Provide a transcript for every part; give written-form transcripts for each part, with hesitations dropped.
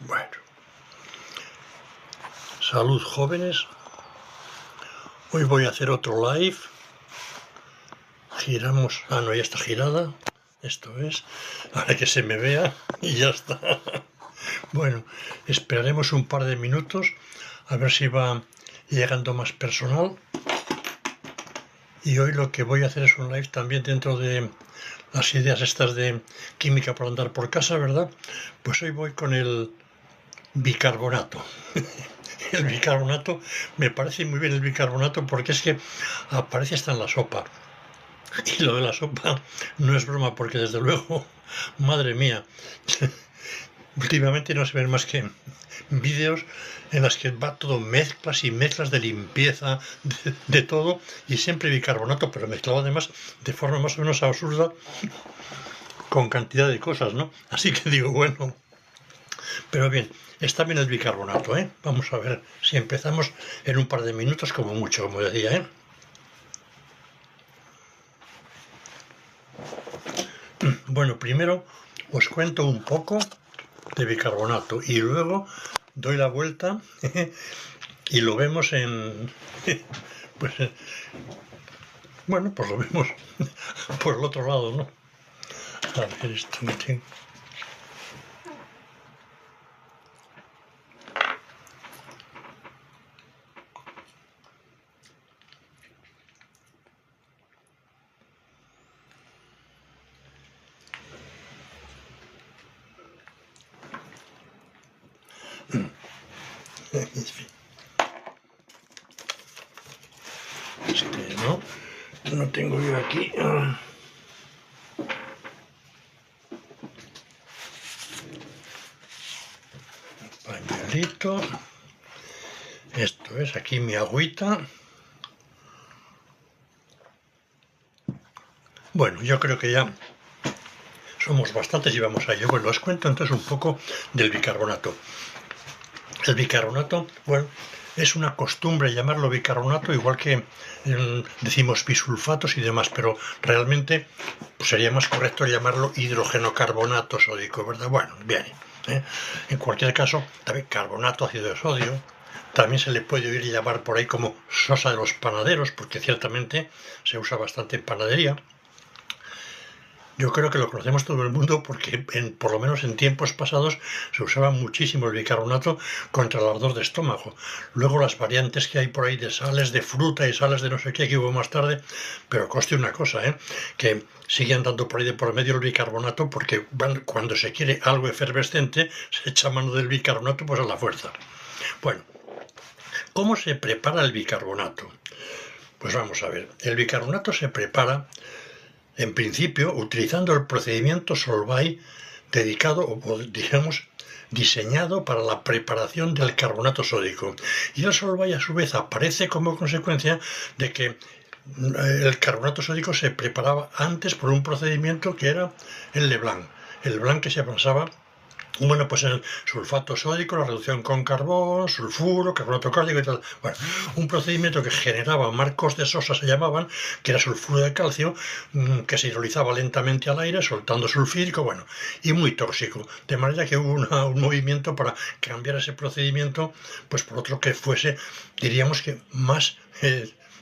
Bueno, salud jóvenes. Hoy voy a hacer otro live. Giramos, no, ya está girada. Esto es, para que se me vea y ya está. Bueno, esperaremos un par de minutos a ver si va llegando más personal. Y hoy lo que voy a hacer es un live también dentro de las ideas estas de química para andar por casa, ¿verdad? Pues hoy voy con el bicarbonato. El bicarbonato, me parece muy bien el bicarbonato porque es que aparece hasta en la sopa. Y lo de la sopa no es broma porque desde luego, madre mía, últimamente no se ven más que vídeos en las que va todo mezclas y mezclas de limpieza, de todo, y siempre bicarbonato, pero mezclado además de forma más o menos absurda con cantidad de cosas, ¿no? Así que digo, bueno, pero bien, está bien el bicarbonato, ¿eh? Vamos a ver si empezamos en un par de minutos como mucho, como decía, ¿eh? Bueno, primero os cuento un poco de bicarbonato y luego doy la vuelta y lo vemos en... pues bueno, pues lo vemos por el otro lado, ¿no? A ver, esto que tengo... no tengo yo aquí. Pañuelito. Esto es aquí mi agüita. Bueno, yo creo que ya somos bastantes y vamos a ello. Bueno, os cuento entonces un poco del bicarbonato. El bicarbonato, bueno, es una costumbre llamarlo bicarbonato, igual que decimos bisulfatos y demás, pero realmente pues, sería más correcto llamarlo hidrogenocarbonato sódico, ¿verdad? Bueno, bien. En cualquier caso, también carbonato ácido de sodio. También se le puede oír llamar por ahí como sosa de los panaderos, porque ciertamente se usa bastante en panadería. Yo creo que lo conocemos todo el mundo porque, por lo menos en tiempos pasados, se usaba muchísimo el bicarbonato contra el ardor de estómago. Luego las variantes que hay por ahí de sales de fruta y sales de no sé qué que hubo más tarde, pero conste una cosa, que siguen dando por ahí de por medio el bicarbonato porque cuando se quiere algo efervescente se echa mano del bicarbonato pues a la fuerza. Bueno, ¿cómo se prepara el bicarbonato? Pues vamos a ver, el bicarbonato se prepara en principio utilizando el procedimiento Solvay dedicado o digamos diseñado para la preparación del carbonato sódico. Y el Solvay a su vez aparece como consecuencia de que el carbonato sódico se preparaba antes por un procedimiento que era el Leblanc. El Leblanc que se basaba, bueno, pues el sulfato sódico, la reducción con carbón, sulfuro, carbonato cálcico y tal. Bueno, un procedimiento que generaba marcos de sosa, se llamaban, que era sulfuro de calcio, que se hidrolizaba lentamente al aire, soltando sulfídrico, bueno, y muy tóxico. De manera que hubo un movimiento para cambiar ese procedimiento, pues por otro que fuese, diríamos que más...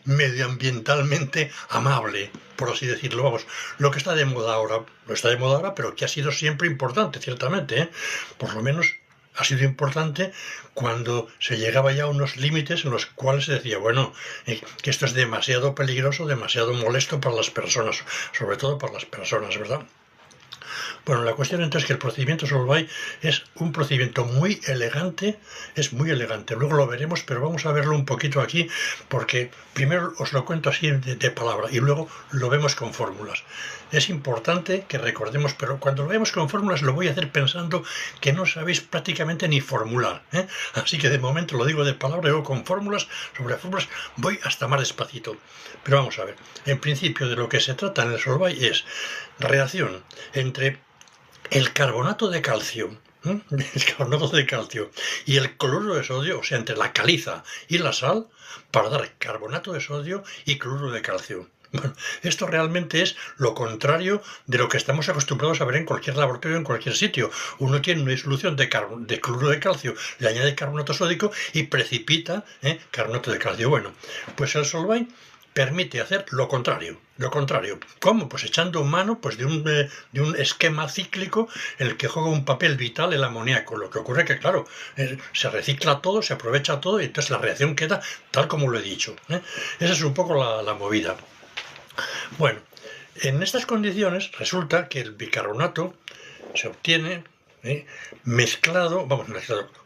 medioambientalmente amable, por así decirlo. Vamos, lo que está de moda ahora, lo está de moda ahora, pero que ha sido siempre importante, ciertamente, por lo menos ha sido importante cuando se llegaba ya a unos límites en los cuales se decía, bueno, que esto es demasiado peligroso, demasiado molesto para las personas, sobre todo para las personas, ¿verdad? Bueno, la cuestión entonces es que el procedimiento Solvay es un procedimiento muy elegante, es muy elegante, luego lo veremos, pero vamos a verlo un poquito aquí, porque primero os lo cuento así de palabra y luego lo vemos con fórmulas. Es importante que recordemos, pero cuando lo vemos con fórmulas lo voy a hacer pensando que no sabéis prácticamente ni formular, así que de momento lo digo de palabra y luego con fórmulas, sobre fórmulas voy hasta más despacito. Pero vamos a ver, en principio de lo que se trata en el Solvay es reacción entre el carbonato de calcio, y el cloruro de sodio, o sea, entre la caliza y la sal, para dar carbonato de sodio y cloruro de calcio. Bueno, esto realmente es lo contrario de lo que estamos acostumbrados a ver en cualquier laboratorio, en cualquier sitio. Uno tiene una disolución de cloruro de calcio, le añade carbonato sódico y precipita carbonato de calcio. Bueno, pues el Solvay permite hacer lo contrario. Lo contrario. ¿Cómo? Pues echando mano pues, de un esquema cíclico en el que juega un papel vital el amoníaco. Lo que ocurre que, claro, se recicla todo, se aprovecha todo y entonces la reacción queda tal como lo he dicho. Esa es un poco la movida. Bueno, en estas condiciones resulta que el bicarbonato se obtiene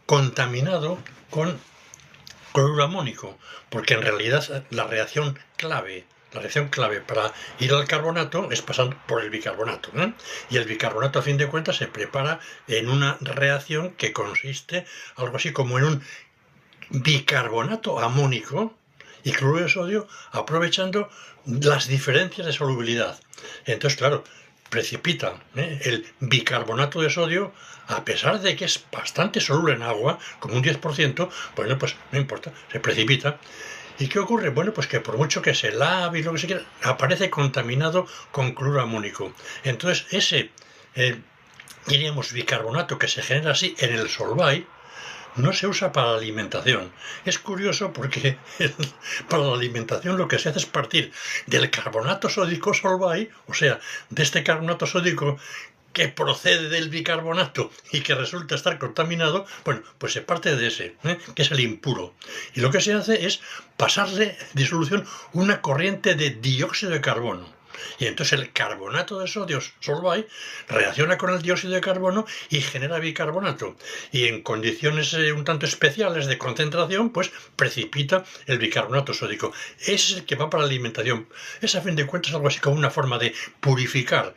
contaminado con cloruro amónico, porque en realidad la reacción clave para ir al carbonato es pasando por el bicarbonato, y el bicarbonato a fin de cuentas se prepara en una reacción que consiste algo así como en un bicarbonato amónico y cloruro de sodio aprovechando las diferencias de solubilidad. Entonces, claro, precipita el bicarbonato de sodio, a pesar de que es bastante soluble en agua, como un 10%, bueno, pues no importa, se precipita. ¿Y qué ocurre? Bueno, pues que por mucho que se lave y lo que se quiera, aparece contaminado con cloruro amónico. Entonces, ese, diríamos, bicarbonato que se genera así en el Solvay, no se usa para la alimentación. Es curioso porque para la alimentación lo que se hace es partir del carbonato sódico Solvay, o sea, de este carbonato sódico que procede del bicarbonato y que resulta estar contaminado, bueno, pues se parte de ese, que es el impuro. Y lo que se hace es pasarle disolución una corriente de dióxido de carbono. Y entonces el carbonato de sodio Solvay reacciona con el dióxido de carbono y genera bicarbonato. Y en condiciones un tanto especiales de concentración, pues precipita el bicarbonato sódico. Ese es el que va para la alimentación. Es a fin de cuentas algo así como una forma de purificar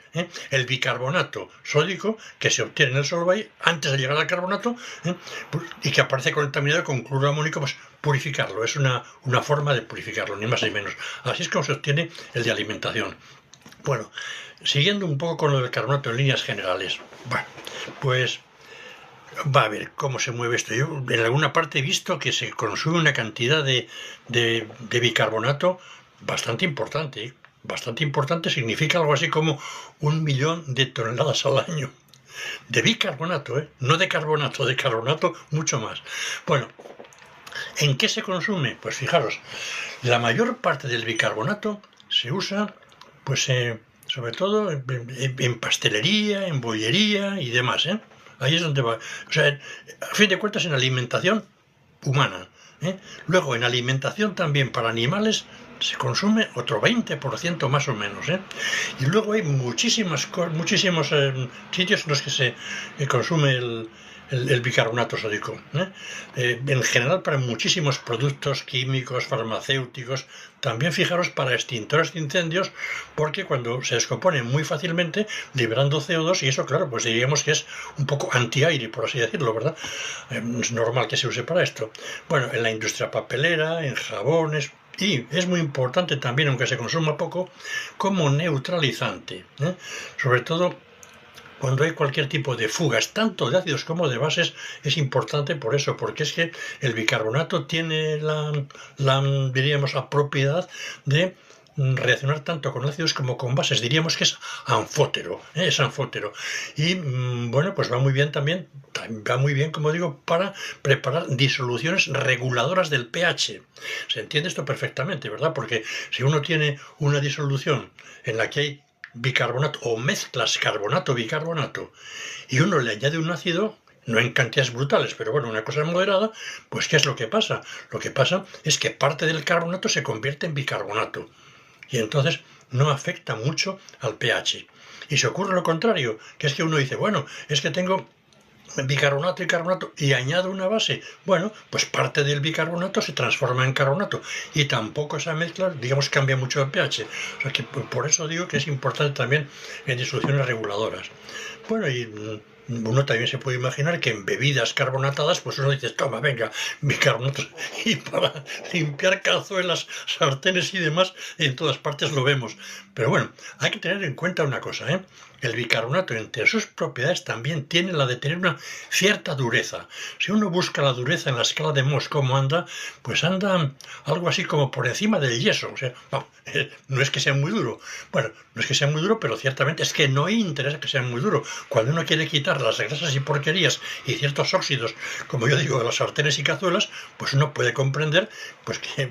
el bicarbonato sódico que se obtiene en el Solvay antes de llegar al carbonato y que aparece contaminado con cloruro amónico, pues purificarlo. Es una forma de purificarlo, ni más ni menos. Así es como se obtiene el de alimentación. Bueno, siguiendo un poco con lo del carbonato en líneas generales. Bueno, pues va a ver cómo se mueve esto. Yo en alguna parte he visto que se consume una cantidad de bicarbonato bastante importante. Bastante importante significa algo así como 1 millón de toneladas al año. De bicarbonato, no de carbonato mucho más. Bueno, ¿en qué se consume? Pues fijaros, la mayor parte del bicarbonato se usa, pues sobre todo en pastelería, en bollería y demás, Ahí es donde va. O sea, a fin de cuentas en alimentación humana. Luego en alimentación también para animales se consume otro 20% más o menos. Y luego hay muchísimos sitios en los que se consume el bicarbonato sódico. En general para muchísimos productos químicos, farmacéuticos, también fijaros para extintores de incendios, porque cuando se descompone muy fácilmente, liberando CO2, y eso claro, pues diríamos que es un poco antiaire, por así decirlo, ¿verdad? Es normal que se use para esto. Bueno, en la industria papelera, en jabones, y es muy importante también, aunque se consuma poco, como neutralizante, sobre todo cuando hay cualquier tipo de fugas, tanto de ácidos como de bases, es importante por eso, porque es que el bicarbonato tiene diríamos, la propiedad de reaccionar tanto con ácidos como con bases. Diríamos que es anfótero, Y bueno, pues va muy bien también, como digo, para preparar disoluciones reguladoras del pH. Se entiende esto perfectamente, ¿verdad? Porque si uno tiene una disolución en la que hay bicarbonato o mezclas carbonato-bicarbonato y uno le añade un ácido, no en cantidades brutales, pero bueno, una cosa moderada, pues ¿qué es lo que pasa? Lo que pasa es que parte del carbonato se convierte en bicarbonato y entonces no afecta mucho al pH. Y se ocurre lo contrario, que es que uno dice, bueno, es que tengo bicarbonato y carbonato y añado una base, bueno, pues parte del bicarbonato se transforma en carbonato y tampoco esa mezcla, digamos, cambia mucho el pH. O sea que por eso digo que es importante también en disoluciones reguladoras. Bueno, y uno también se puede imaginar que en bebidas carbonatadas, pues uno dice, toma, venga, bicarbonato. Y para limpiar cazuelas, sartenes y demás, en todas partes lo vemos. Pero bueno, hay que tener en cuenta una cosa, ¿eh? El bicarbonato, entre sus propiedades, también tiene la de tener una cierta dureza. Si uno busca la dureza en la escala de Mohs, cómo anda, pues anda algo así como por encima del yeso. O sea, no es que sea muy duro. Bueno, no es que sea muy duro, pero ciertamente es que no interesa que sea muy duro. Cuando uno quiere quitar las grasas y porquerías y ciertos óxidos, como yo digo, de las sartenes y cazuelas, pues uno puede comprender pues que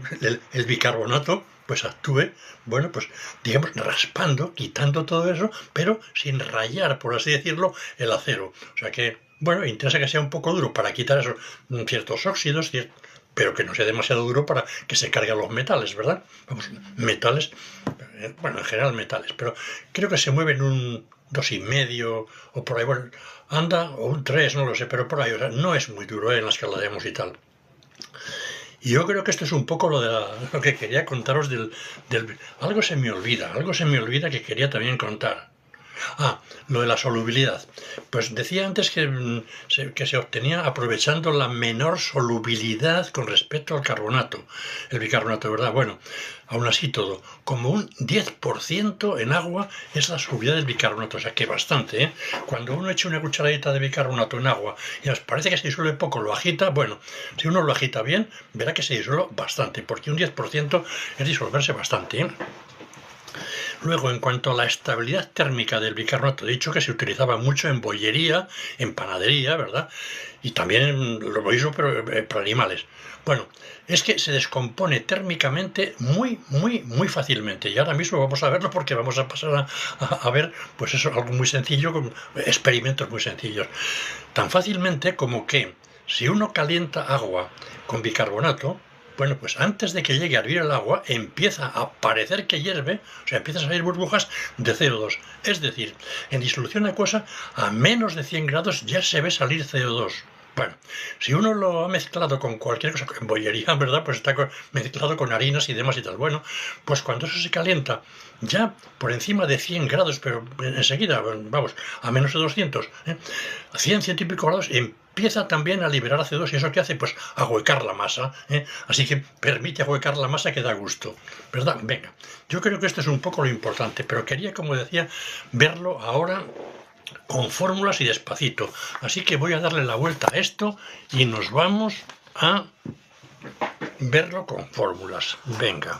el bicarbonato pues actúe, bueno, pues digamos raspando, quitando todo eso, pero sin rayar, por así decirlo, el acero. O sea que, bueno, interesa que sea un poco duro para quitar esos ciertos óxidos, pero que no sea demasiado duro para que se carguen los metales, ¿verdad? Vamos, metales, bueno, en general metales, pero creo que se mueven un 2,5 o por ahí, bueno, anda, o un 3, no lo sé, pero por ahí, o sea, no es muy duro en la escala de Mohs y tal. Y yo creo que esto es un poco lo que quería contaros Algo se me olvida que quería también contar. Ah, lo de la solubilidad. Pues decía antes que se obtenía aprovechando la menor solubilidad con respecto al carbonato, el bicarbonato, ¿verdad? Bueno, aún así todo, como un 10% en agua es la solubilidad del bicarbonato, o sea que bastante, ¿eh? Cuando uno echa una cucharadita de bicarbonato en agua y nos parece que se disuelve poco, lo agita, bueno, si uno lo agita bien, verá que se disuelve bastante, porque un 10% es disolverse bastante, ¿eh? Luego, en cuanto a la estabilidad térmica del bicarbonato, he dicho que se utilizaba mucho en bollería, en panadería, ¿verdad? Y también en lo mismo, pero para animales. Bueno, es que se descompone térmicamente muy fácilmente. Y ahora mismo vamos a verlo porque vamos a pasar a ver, pues eso, algo muy sencillo, con experimentos muy sencillos. Tan fácilmente como que si uno calienta agua con bicarbonato, bueno, pues antes de que llegue a hervir el agua, empieza a parecer que hierve, o sea, empiezan a salir burbujas de CO2. Es decir, en disolución acuosa, a menos de 100 grados ya se ve salir CO2. Bueno, si uno lo ha mezclado con cualquier cosa, en bollería, ¿verdad? Pues está mezclado con harinas y demás y tal. Bueno, pues cuando eso se calienta, ya por encima de 100 grados, pero enseguida, vamos, a menos de 200, a 100, 100 y pico grados, empieza también a liberar CO2 y eso que hace, pues ahuecar la masa, así que permite ahuecar la masa que da gusto, ¿verdad? Venga, yo creo que esto es un poco lo importante, pero quería, como decía, verlo ahora con fórmulas y despacito, así que voy a darle la vuelta a esto y nos vamos a verlo con fórmulas. Venga.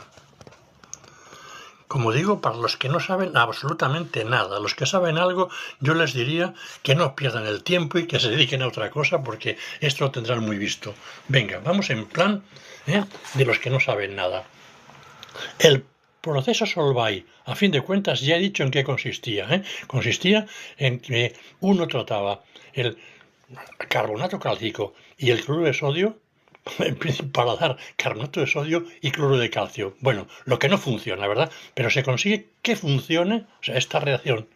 Como digo, para los que no saben absolutamente nada, los que saben algo, yo les diría que no pierdan el tiempo y que se dediquen a otra cosa porque esto lo tendrán muy visto. Venga, vamos en plan de los que no saben nada. El proceso Solvay, a fin de cuentas, ya he dicho en qué consistía. Consistía en que uno trataba el carbonato cálcico y el cloruro de sodio para dar carbonato de sodio y cloruro de calcio. Bueno, lo que no funciona, ¿verdad? Pero se consigue que funcione, o sea, esta reacción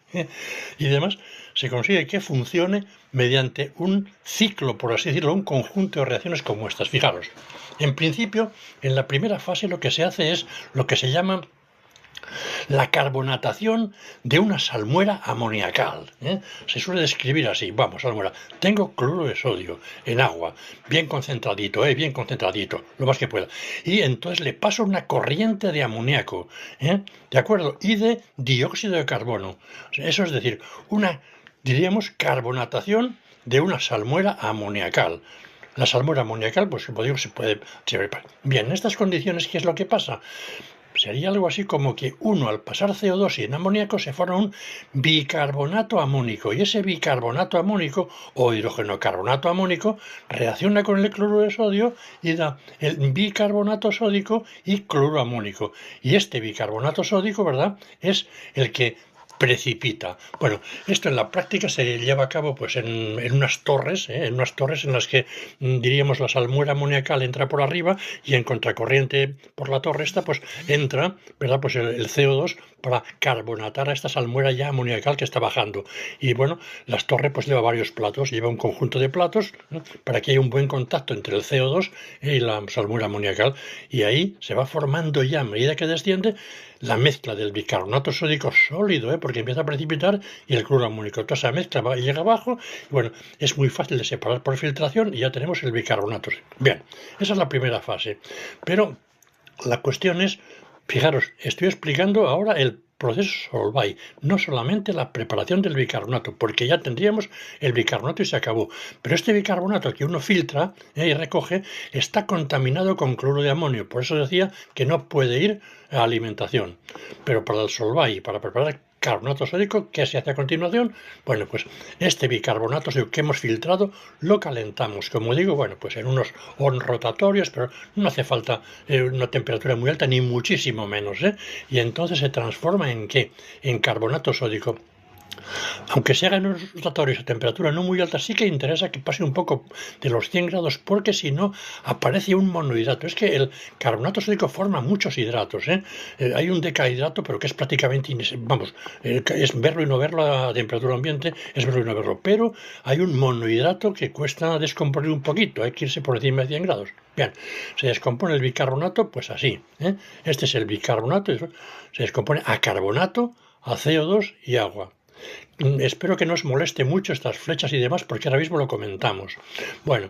y demás, se consigue que funcione mediante un ciclo, por así decirlo, un conjunto de reacciones como estas. Fijaros, en principio, en la primera fase lo que se hace es lo que se llama la carbonatación de una salmuera amoniacal. Se suele describir así, vamos, salmuera. Tengo cloruro de sodio en agua, bien concentradito, lo más que pueda. Y entonces le paso una corriente de amoníaco, ¿de acuerdo? Y de dióxido de carbono. Eso es decir, una, diríamos, carbonatación de una salmuera amoniacal. La salmuera amoniacal, pues como digo, se puede... Bien, en estas condiciones, ¿qué es lo que pasa? Sería algo así como que uno al pasar CO2 y en amoníaco se forma un bicarbonato amónico y ese bicarbonato amónico o hidrogenocarbonato amónico reacciona con el cloruro de sodio y da el bicarbonato sódico y cloruro amónico. Y este bicarbonato sódico, ¿verdad?, es el que precipita. Bueno, esto en la práctica se lleva a cabo pues en unas torres, en las que diríamos la salmuera amoniacal entra por arriba y en contracorriente por la torre esta pues entra, ¿verdad?, pues el CO2 para carbonatar a esta salmuera ya amoniacal que está bajando. Y bueno, las torres pues lleva varios platos, lleva un conjunto de platos para que haya un buen contacto entre el CO2 y la salmuera amoniacal y ahí se va formando ya a medida que desciende la mezcla del bicarbonato sódico sólido, porque empieza a precipitar y el cloruro amónico. Toda esa mezcla llega abajo y bueno, es muy fácil de separar por filtración y ya tenemos el bicarbonato. Bien, esa es la primera fase. Pero la cuestión es, fijaros, estoy explicando ahora el proceso Solvay, no solamente la preparación del bicarbonato, porque ya tendríamos el bicarbonato y se acabó. Pero este bicarbonato que uno filtra y recoge está contaminado con cloruro de amonio. Por eso decía que no puede ir a alimentación. Pero para el Solvay, para preparar carbonato sódico, ¿qué se hace a continuación? Bueno, pues este bicarbonato sódico que hemos filtrado lo calentamos, como digo, bueno, pues en unos hornos rotatorios, pero no hace falta una temperatura muy alta, ni muchísimo menos, y entonces se transforma ¿en qué? En carbonato sódico. Aunque se haga en unos rotatorios a temperatura no muy alta, sí que interesa que pase un poco de los 100 grados, porque si no aparece un monohidrato. Es que el carbonato sódico forma muchos hidratos. Hay un decahidrato, pero que es prácticamente, es verlo y no verlo a temperatura ambiente, es verlo y no verlo. Pero hay un monohidrato que cuesta descomponer un poquito, hay que irse por encima de 100 grados. Bien, se descompone el bicarbonato, pues así. Este es el bicarbonato, se descompone a carbonato, a CO2 y agua. Espero que no os moleste mucho estas flechas y demás, porque ahora mismo lo comentamos. Bueno,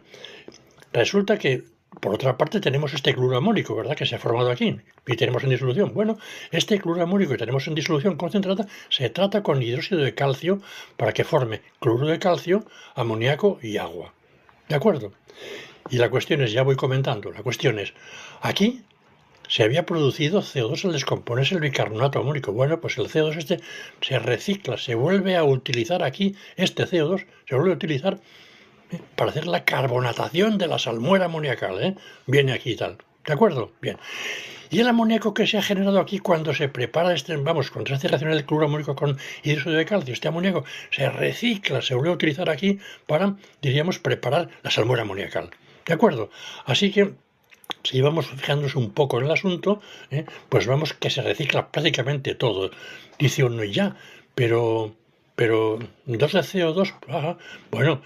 resulta que, por otra parte, tenemos este cloruro amónico, ¿verdad?, que se ha formado aquí, y tenemos en disolución. Bueno, este cloruro amónico que tenemos en disolución concentrada se trata con hidróxido de calcio para que forme cloruro de calcio, amoníaco y agua. ¿De acuerdo? Y la cuestión es, ya voy comentando, la cuestión es, aquí se había producido CO2 al descomponerse el bicarbonato amónico. Bueno, pues el CO2 este se recicla, se vuelve a utilizar aquí, este CO2 se vuelve a utilizar para hacer la carbonatación de la salmuera amoniacal. Viene aquí y tal. ¿De acuerdo? Bien. Y el amoníaco que se ha generado aquí cuando se prepara cuando se hace reacción el cloruro amónico con hidróxido de calcio, este amoníaco se recicla, se vuelve a utilizar aquí para, diríamos, preparar la salmuera amoniacal. ¿De acuerdo? Así que, si vamos fijándonos un poco en el asunto, pues vemos que se recicla prácticamente todo. Dice uno, ya, pero 2 de CO2, bueno,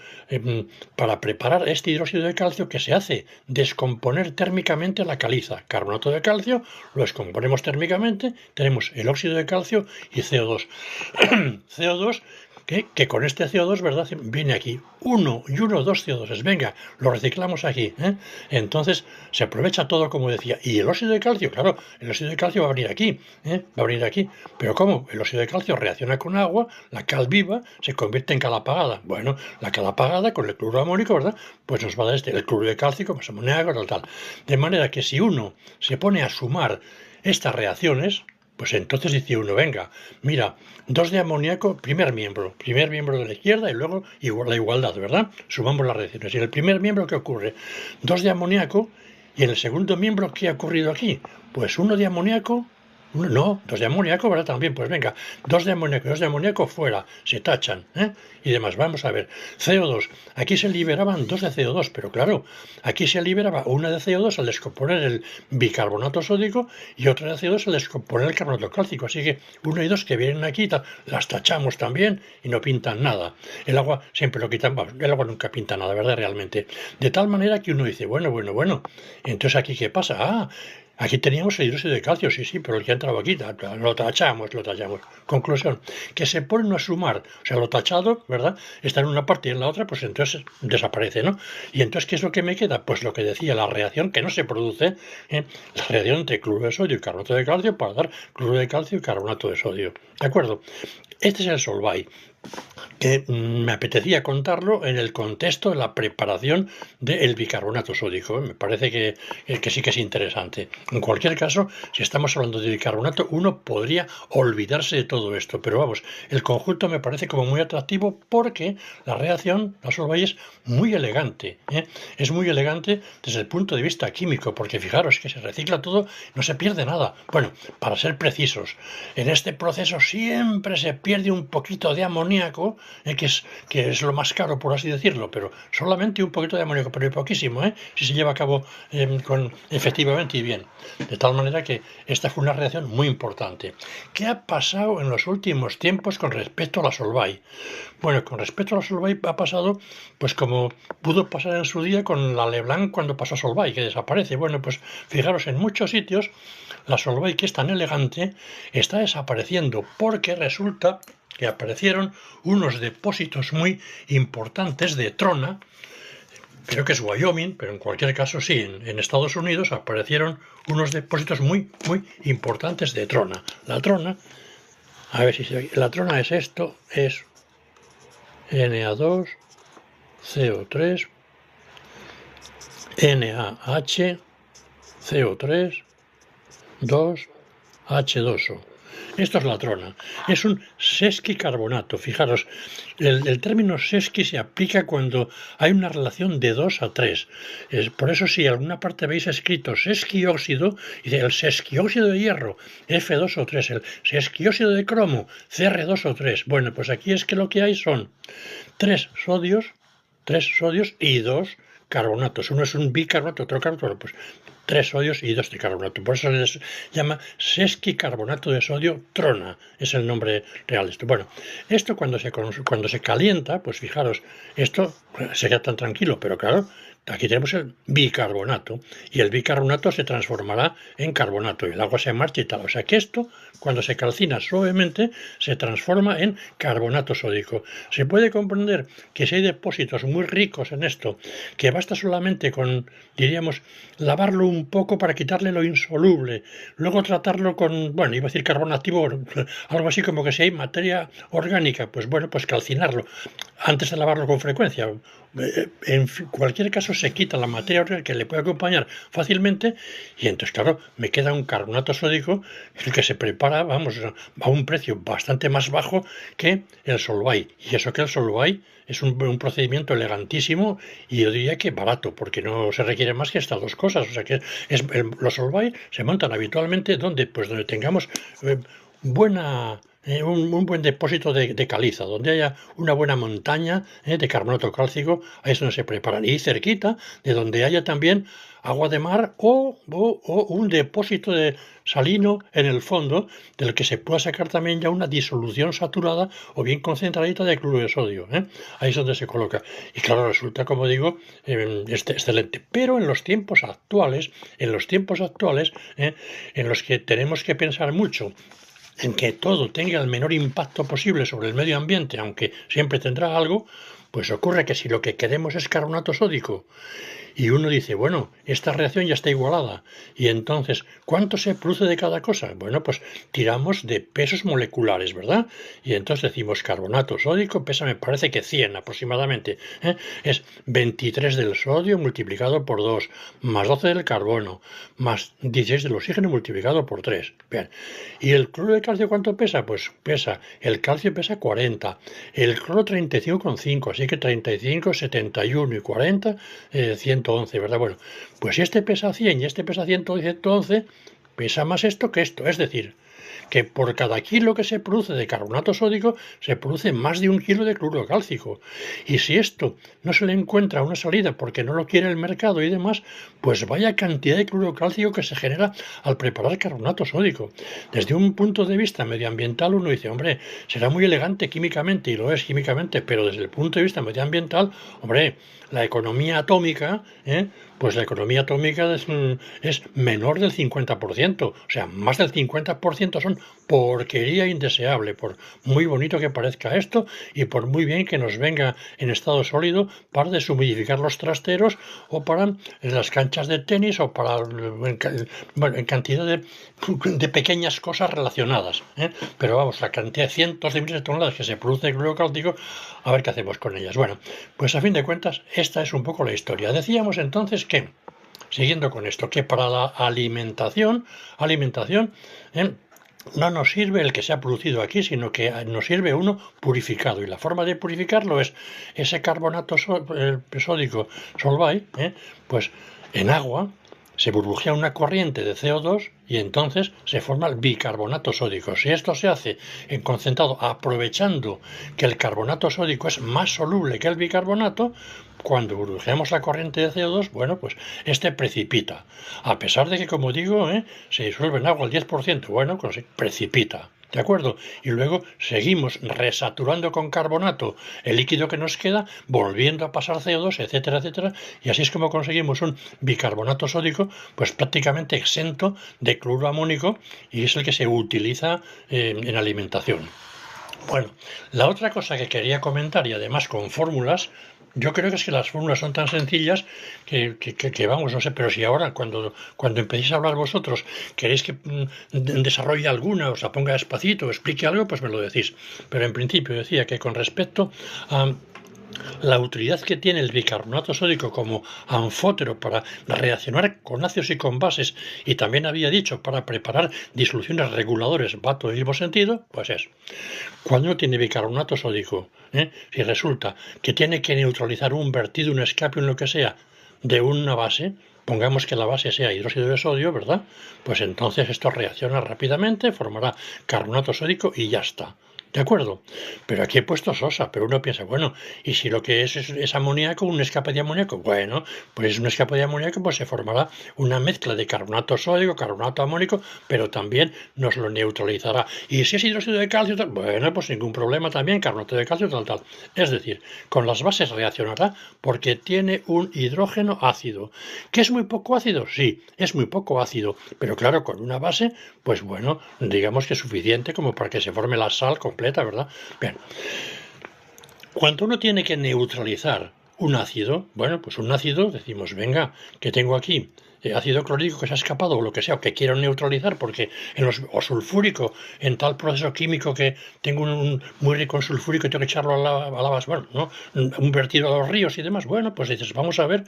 para preparar este hidróxido de calcio, ¿qué se hace? Descomponer térmicamente la caliza. Carbonato de calcio, lo descomponemos térmicamente, tenemos el óxido de calcio y CO2. CO2 que con este CO2, ¿verdad?, viene aquí. 1 y 1, 2 CO2. Venga, lo reciclamos aquí. Entonces, se aprovecha todo, como decía. Y el óxido de calcio, claro, el óxido de calcio va a venir aquí. Va a venir aquí. Pero ¿cómo? El óxido de calcio reacciona con agua, la cal viva se convierte en cal apagada. Bueno, la cal apagada con el cloruro amónico, ¿verdad?, pues nos va a dar el cloruro de calcio, más amoníaco, tal. De manera que si uno se pone a sumar estas reacciones, pues entonces dice uno, venga, mira, 2 de amoníaco, primer miembro de la izquierda y luego la igualdad, ¿verdad? Sumamos las reacciones. Y en el primer miembro, ¿qué ocurre? 2 de amoníaco, y en el segundo miembro, ¿qué ha ocurrido aquí? Pues 1 de amoníaco, 2 de amoníaco, ¿verdad? También, pues venga, 2 de amoníaco, 2 de amoníaco fuera, se tachan, y demás. Vamos a ver, CO2, aquí se liberaban 2 de CO2, pero claro, aquí se liberaba 1 de CO2 al descomponer el bicarbonato sódico y otra de CO2 al descomponer el carbonato cálcico, así que 1 y 2 que vienen aquí, las tachamos también y no pintan nada. El agua siempre lo quitan, el agua nunca pinta nada, ¿verdad? Realmente. De tal manera que uno dice, bueno, entonces aquí ¿qué pasa? Aquí teníamos el hidróxido de calcio, sí, pero el que ha entrado aquí, lo tachamos. Conclusión, que se ponen a sumar, o sea, lo tachado, ¿verdad?, está en una parte y en la otra, pues entonces desaparece, ¿no? Y entonces, ¿qué es lo que me queda? Pues lo que decía, la reacción que no se produce, la reacción entre cloruro de sodio y carbonato de calcio para dar cloruro de calcio y carbonato de sodio. ¿De acuerdo? Este es el Solvay, que me apetecía contarlo en el contexto de la preparación del bicarbonato sódico. Me parece que sí que es interesante. En cualquier caso, si estamos hablando de bicarbonato, uno podría olvidarse de todo esto, pero vamos, el conjunto me parece como muy atractivo porque la reacción, la Solvay, es muy elegante. Es muy elegante desde el punto de vista químico, porque fijaros que se recicla todo, no se pierde nada. Bueno, para ser precisos, en este proceso siempre se pierde un poquito de amoníaco amoníaco, que es lo más caro, por así decirlo, pero solamente un poquito de amoníaco, pero poquísimo, si se lleva a cabo efectivamente y bien. De tal manera que esta fue una reacción muy importante. ¿Qué ha pasado en los últimos tiempos con respecto a la Solvay? Bueno, con respecto a la Solvay ha pasado, pues como pudo pasar en su día con la Leblanc cuando pasó a Solvay, que desaparece. Bueno, pues fijaros, en muchos sitios la Solvay, que es tan elegante, está desapareciendo porque resulta que aparecieron unos depósitos muy importantes de trona, creo que es Wyoming, pero en cualquier caso sí, en Estados Unidos aparecieron unos depósitos muy, muy importantes de trona. La trona, a ver si se oye, la trona es esto, es Na2, CO3, NaH, CO3, 2, H2O. Esto es la trona. Es un sesquicarbonato. Fijaros, el término sesqui se aplica cuando hay una relación de 2 a 3. Por eso si en alguna parte veis escrito sesquióxido, dice el sesquióxido de hierro, F2O3, el sesquióxido de cromo, Cr2O3. Bueno, pues aquí es que lo que hay son 3 sodios y 2 carbonatos. Uno es un bicarbonato, otro carbonato, pues 3 sodios y 2 de carbonato. Por eso se les llama sesquicarbonato de sodio trona. Es el nombre real de esto. Bueno, esto cuando se calienta, pues fijaros, esto se queda tan tranquilo, pero claro, aquí tenemos el bicarbonato y el bicarbonato se transformará en carbonato y el agua se marcha y tal. O sea que esto, cuando se calcina suavemente, se transforma en carbonato sódico. Se puede comprender que si hay depósitos muy ricos en esto, que basta solamente con, diríamos, lavarlo un poco para quitarle lo insoluble, luego tratarlo con, bueno, iba a decir carbón activo, algo así como que si hay materia orgánica, pues bueno, pues calcinarlo antes de lavarlo con frecuencia. En cualquier caso se quita la materia orgánica que le puede acompañar fácilmente y entonces claro me queda un carbonato sódico el que se prepara, vamos, a un precio bastante más bajo que el Solvay, y eso que el Solvay es un procedimiento elegantísimo y yo diría que barato, porque no se requiere más que estas dos cosas. O sea que los Solvay se montan habitualmente donde tengamos un buen depósito de caliza, donde haya una buena montaña de carbonato cálcico, ahí es donde se preparan. Y cerquita de donde haya también agua de mar o un depósito de salino en el fondo, del que se pueda sacar también ya una disolución saturada o bien concentradita de cloruro de sodio. Ahí es donde se coloca. Y claro, resulta, como digo, excelente. Pero en los tiempos actuales, en los que tenemos que pensar mucho en que todo tenga el menor impacto posible sobre el medio ambiente, aunque siempre tendrá algo, pues ocurre que si lo que queremos es carbonato sódico y uno dice, bueno, esta reacción ya está igualada, y entonces, ¿cuánto se produce de cada cosa? Bueno, pues tiramos de pesos moleculares, ¿verdad? Y entonces decimos carbonato sódico pesa, me parece que 100 aproximadamente. Es 23 del sodio multiplicado por 2, más 12 del carbono, más 16 del oxígeno multiplicado por 3. Bien. ¿Y el cloruro de calcio cuánto pesa? Pues el calcio pesa 40, el cloro 35,5, así que 35, 71 y 40, 111, ¿verdad? Bueno, pues si este pesa 100 y este pesa 111, pesa más esto que esto. Es decir, que por cada kilo que se produce de carbonato sódico se produce más de 1 kilo de cloruro cálcico. Y si esto no se le encuentra una salida porque no lo quiere el mercado y demás, pues vaya cantidad de cloruro cálcico que se genera al preparar carbonato sódico. Desde un punto de vista medioambiental uno dice, hombre, será muy elegante químicamente, y lo es químicamente, pero desde el punto de vista medioambiental, hombre, la economía atómica, pues la economía atómica es menor del 50%, o sea, más del 50% son porquería indeseable, por muy bonito que parezca esto y por muy bien que nos venga en estado sólido para deshumidificar los trasteros o para las canchas de tenis o para, en cantidad de pequeñas cosas relacionadas. Pero vamos, la cantidad de cientos de miles de toneladas que se produce de cloruro cálcico, a ver qué hacemos con ellas. Bueno, pues a fin de cuentas, esta es un poco la historia. Decíamos entonces que, siguiendo con esto, que para la alimentación, no nos sirve el que se ha producido aquí, sino que nos sirve uno purificado. Y la forma de purificarlo es ese carbonato sódico Solvay, pues en agua, se burbujea una corriente de CO2 y entonces se forma el bicarbonato sódico. Si esto se hace en concentrado aprovechando que el carbonato sódico es más soluble que el bicarbonato, cuando burbujeamos la corriente de CO2, bueno, pues este precipita. A pesar de que, como digo, se disuelve en agua al 10%, bueno, pues precipita. ¿De acuerdo? Y luego seguimos resaturando con carbonato el líquido que nos queda, volviendo a pasar CO2, etcétera, etcétera, y así es como conseguimos un bicarbonato sódico, pues prácticamente exento de cloruro amónico, y es el que se utiliza en alimentación. Bueno, la otra cosa que quería comentar, y además con fórmulas, yo creo que es que las fórmulas son tan sencillas que vamos, no sé, pero si ahora cuando empecéis a hablar vosotros queréis que desarrolle alguna, os la ponga despacito, explique algo, pues me lo decís. Pero en principio decía que con respecto a la utilidad que tiene el bicarbonato sódico como anfótero para reaccionar con ácidos y con bases, y también había dicho para preparar disoluciones reguladores, va todo el mismo sentido, pues es. Cuando uno tiene bicarbonato sódico, si resulta que tiene que neutralizar un vertido, un escape, lo que sea, de una base, pongamos que la base sea hidróxido de sodio, ¿verdad? Pues entonces esto reacciona rápidamente, formará carbonato sódico y ya está. ¿De acuerdo? Pero aquí he puesto sosa, pero uno piensa, bueno, ¿y si lo que es amoníaco, un escape de amoníaco? Bueno, pues es un escape de amoníaco, pues se formará una mezcla de carbonato sódico, carbonato amónico, pero también nos lo neutralizará. ¿Y si es hidróxido de calcio? Tal, bueno, pues ningún problema también, carbonato de calcio, tal. Es decir, con las bases reaccionará porque tiene un hidrógeno ácido. ¿Que es muy poco ácido? Sí, es muy poco ácido, pero claro, con una base, pues bueno, digamos que es suficiente como para que se forme la sal completa, ¿verdad? Bien, cuando uno tiene que neutralizar un ácido, bueno, pues un ácido, decimos, venga, que tengo aquí ácido clorhídrico que se ha escapado o lo que sea, o que quiero neutralizar porque o sulfúrico, en tal proceso químico que tengo un muy rico en sulfúrico y tengo que echarlo a la base, bueno, ¿no? Un vertido a los ríos y demás, bueno, pues dices, vamos a ver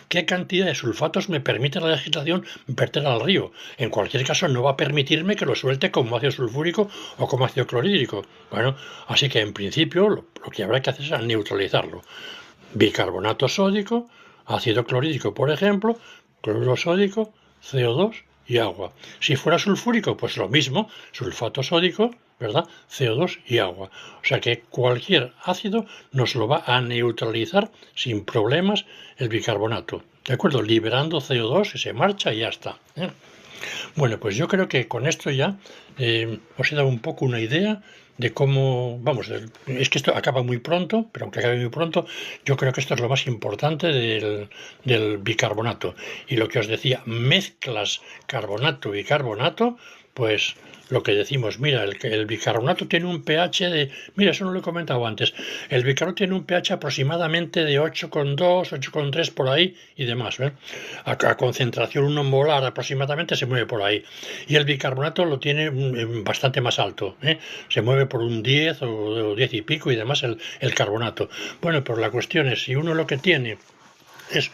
qué cantidad de sulfatos me permite la legislación verter al río. En cualquier caso, no va a permitirme que lo suelte como ácido sulfúrico o como ácido clorhídrico. Bueno, así que en principio lo que habrá que hacer es neutralizarlo. Bicarbonato sódico, ácido clorhídrico, por ejemplo, cloruro sódico, CO2 y agua. Si fuera sulfúrico, pues lo mismo, sulfato sódico, ¿verdad? CO2 y agua. O sea que cualquier ácido nos lo va a neutralizar sin problemas el bicarbonato. ¿De acuerdo? Liberando CO2 y se marcha y ya está. Bueno, pues yo creo que con esto ya os he dado un poco una idea de cómo, vamos, es que esto acaba muy pronto, pero aunque acabe muy pronto, yo creo que esto es lo más importante del bicarbonato. Y lo que os decía, mezclas carbonato-bicarbonato, pues lo que decimos, mira, el bicarbonato tiene un pH de, mira, eso no lo he comentado antes, el bicarbonato tiene un pH aproximadamente de 8,2, 8,3 por ahí y demás, ¿eh? A concentración 1 molar aproximadamente se mueve por ahí. Y el bicarbonato lo tiene bastante más alto, ¿eh? Se mueve por un 10 o 10 y pico y demás el carbonato. Bueno, pero la cuestión es, si uno lo que tiene es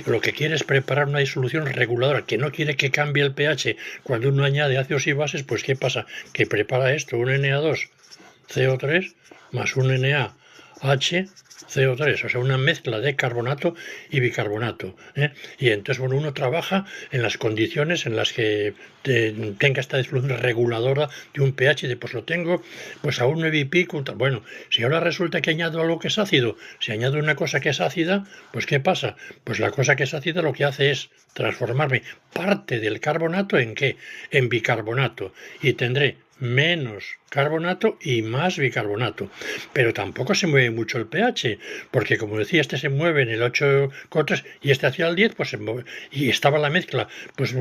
lo que quiere es preparar una disolución reguladora, que no quiere que cambie el pH cuando uno añade ácidos y bases, pues ¿qué pasa? Que prepara esto, un Na2CO3 más un NaH CO3, o sea, una mezcla de carbonato y bicarbonato, ¿eh? Y entonces, bueno, uno trabaja en las condiciones en las que tenga esta disolución reguladora de un pH, de pues lo tengo pues a un 9 y pico, bueno, si ahora resulta que añado algo que es ácido, si añado una cosa que es ácida, pues ¿qué pasa? Pues la cosa que es ácida lo que hace es transformarme parte del carbonato ¿en qué? En bicarbonato, y tendré menos carbonato y más bicarbonato, pero tampoco se mueve mucho el pH, porque como decía, este se mueve en el 8,3 y este hacia el 10, pues se mueve, y estaba la mezcla pues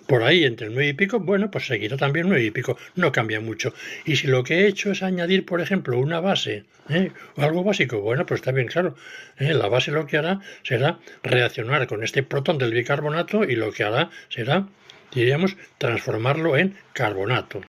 por ahí entre el 9 y pico, bueno, pues seguirá también 9 y pico, no cambia mucho. Y si lo que he hecho es añadir, por ejemplo, una base, o algo básico, bueno, pues está bien claro, la base lo que hará será reaccionar con este protón del bicarbonato y lo que hará será, diríamos, transformarlo en carbonato.